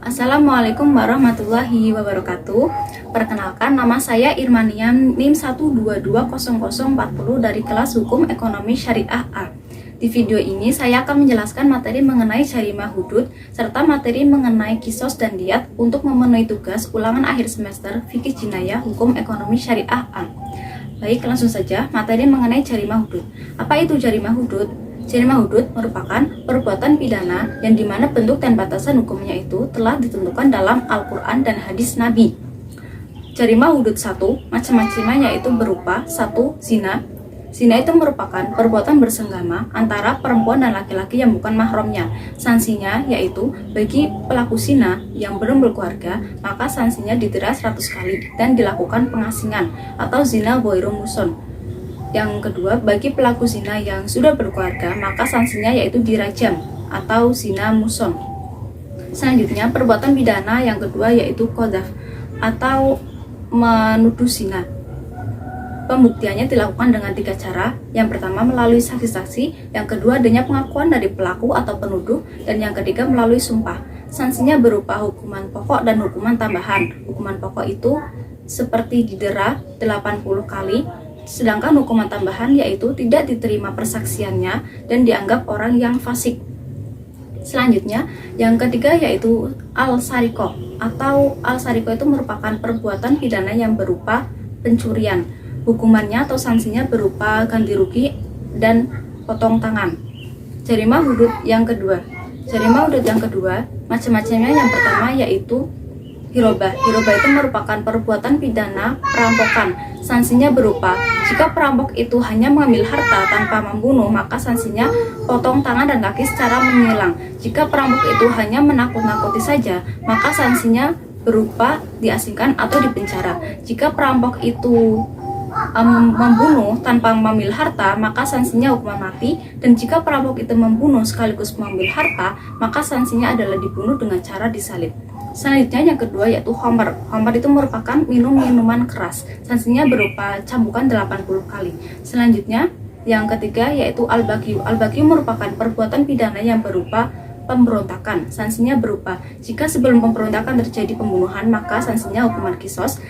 Assalamualaikum warahmatullahi wabarakatuh. Perkenalkan, nama saya Irmanian NIM 1220040 dari kelas Hukum Ekonomi Syariah A. Di video ini saya akan menjelaskan materi mengenai jarimah hudud serta materi mengenai kisos dan diat untuk memenuhi tugas ulangan akhir semester Fikih Jinayah Hukum Ekonomi Syariah A. Baik, langsung saja materi mengenai jarimah hudud. Apa itu jarimah hudud? Jarimah hudud merupakan perbuatan pidana yang dimana bentuk dan batasan hukumnya itu telah ditentukan dalam Al-Quran dan hadis Nabi. Jarimah hudud 1 macam-macamnya yaitu berupa 1. Zina. Zina itu merupakan perbuatan bersenggama antara perempuan dan laki-laki yang bukan mahramnya. Sanksinya yaitu bagi pelaku zina yang belum berkeluarga, maka sanksinya didera 100 kali dan dilakukan pengasingan atau zina ghairu muhsan. Yang kedua, bagi pelaku zina yang sudah berkeluarga, maka sanksinya yaitu dirajam atau zina muhsan. Selanjutnya, perbuatan pidana yang kedua yaitu qadzaf atau menuduh zina. Pembuktiannya dilakukan dengan 3 cara. Yang pertama melalui saksi-saksi, yang kedua adanya pengakuan dari pelaku atau penuduh, dan yang ketiga melalui sumpah. Sanksinya berupa hukuman pokok dan hukuman tambahan. Hukuman pokok itu seperti didera 80 kali, sedangkan hukuman tambahan yaitu tidak diterima persaksiannya dan dianggap orang yang fasik. Selanjutnya, yang ketiga yaitu al-sarikoh atau al-sarikoh itu merupakan perbuatan pidana yang berupa pencurian. Hukumannya atau sanksinya berupa ganti rugi dan potong tangan. Jarimah hudud yang kedua. Jarimah hudud yang kedua macam-macamnya yang pertama yaitu hirobah. Hirobah itu merupakan perbuatan pidana perampokan. Sanksinya berupa, jika perampok itu hanya mengambil harta tanpa membunuh, maka sanksinya potong tangan dan kaki secara menghilang. Jika perampok itu hanya menakut-nakuti saja, maka sanksinya berupa diasingkan atau dipenjara. Jika perampok itu membunuh tanpa mengambil harta, maka sanksinya hukuman mati. Dan jika perampok itu membunuh sekaligus mengambil harta, maka sanksinya adalah dibunuh dengan cara disalib. Selanjutnya yang kedua yaitu khamr. Khamr itu merupakan minuman keras. Sanksinya berupa cambukan 80 kali. Selanjutnya yang ketiga yaitu al-baghyu. Al-baghyu merupakan perbuatan pidana yang berupa pemberontakan. Sanksinya berupa, jika sebelum pemberontakan terjadi pembunuhan, maka sanksinya hukuman kisos.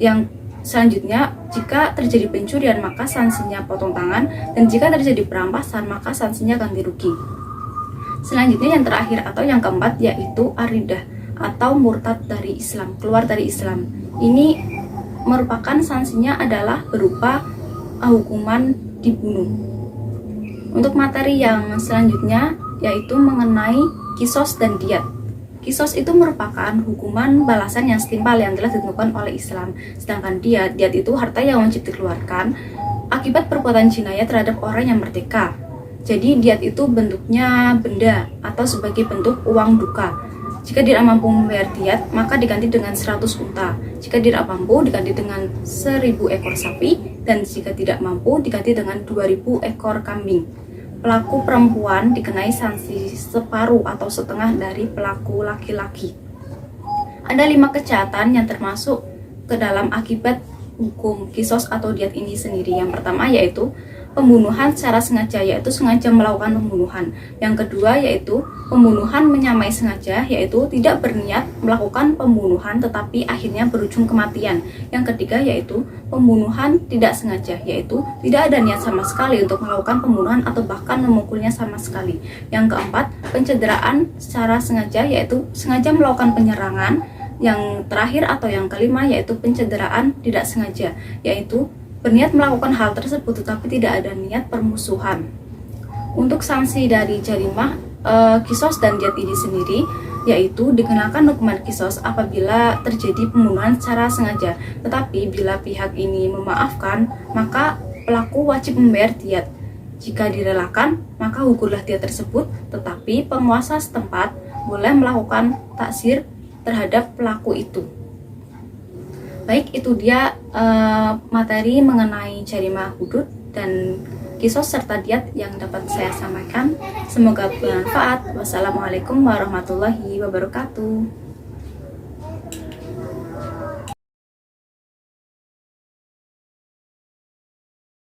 Yang selanjutnya, jika terjadi pencurian, maka sanksinya potong tangan, dan jika terjadi perampasan, maka sanksinya ganti rugi. Selanjutnya yang terakhir atau yang keempat yaitu ar-riddah atau murtad dari Islam, keluar dari Islam. Ini merupakan sanksinya adalah berupa hukuman dibunuh. Untuk materi yang selanjutnya yaitu mengenai kisos dan diat. Kisos itu merupakan hukuman balasan yang setimpal yang telah ditentukan oleh Islam. Sedangkan diat itu harta yang wajib dikeluarkan akibat perbuatan jinayah terhadap orang yang merdeka. Jadi diat itu bentuknya benda atau sebagai bentuk uang duka. Jika tidak mampu membayar diat, maka diganti dengan 100 unta. Jika tidak mampu, diganti dengan 1000 ekor sapi. Dan jika tidak mampu, diganti dengan 2000 ekor kambing. Pelaku perempuan dikenai sanksi separuh atau setengah dari pelaku laki-laki. Ada 5 kejahatan yang termasuk ke dalam akibat hukum kisos atau diat ini sendiri. Yang pertama yaitu pembunuhan secara sengaja, yaitu sengaja melakukan pembunuhan. Yang kedua yaitu pembunuhan menyamai sengaja, yaitu tidak berniat melakukan pembunuhan tetapi akhirnya berujung kematian. Yang ketiga yaitu pembunuhan tidak sengaja, yaitu tidak ada niat sama sekali untuk melakukan pembunuhan atau bahkan memukulnya sama sekali. Yang keempat, pencederaan secara sengaja, yaitu sengaja melakukan penyerangan. Yang terakhir atau yang kelima yaitu pencederaan tidak sengaja, yaitu berniat melakukan hal tersebut tetapi tidak ada niat permusuhan. Untuk sanksi dari jarimah kisos dan diat ini sendiri yaitu dikenakan hukuman kisos apabila terjadi pembunuhan secara sengaja, tetapi bila pihak ini memaafkan maka pelaku wajib membayar diat. Jika direlakan maka gugurlah diat tersebut, tetapi penguasa setempat boleh melakukan taksir terhadap pelaku itu. Baik, itu dia materi mengenai jarimah hudud dan kisos serta diat yang dapat saya sampaikan. Semoga bermanfaat. Wassalamualaikum warahmatullahi wabarakatuh.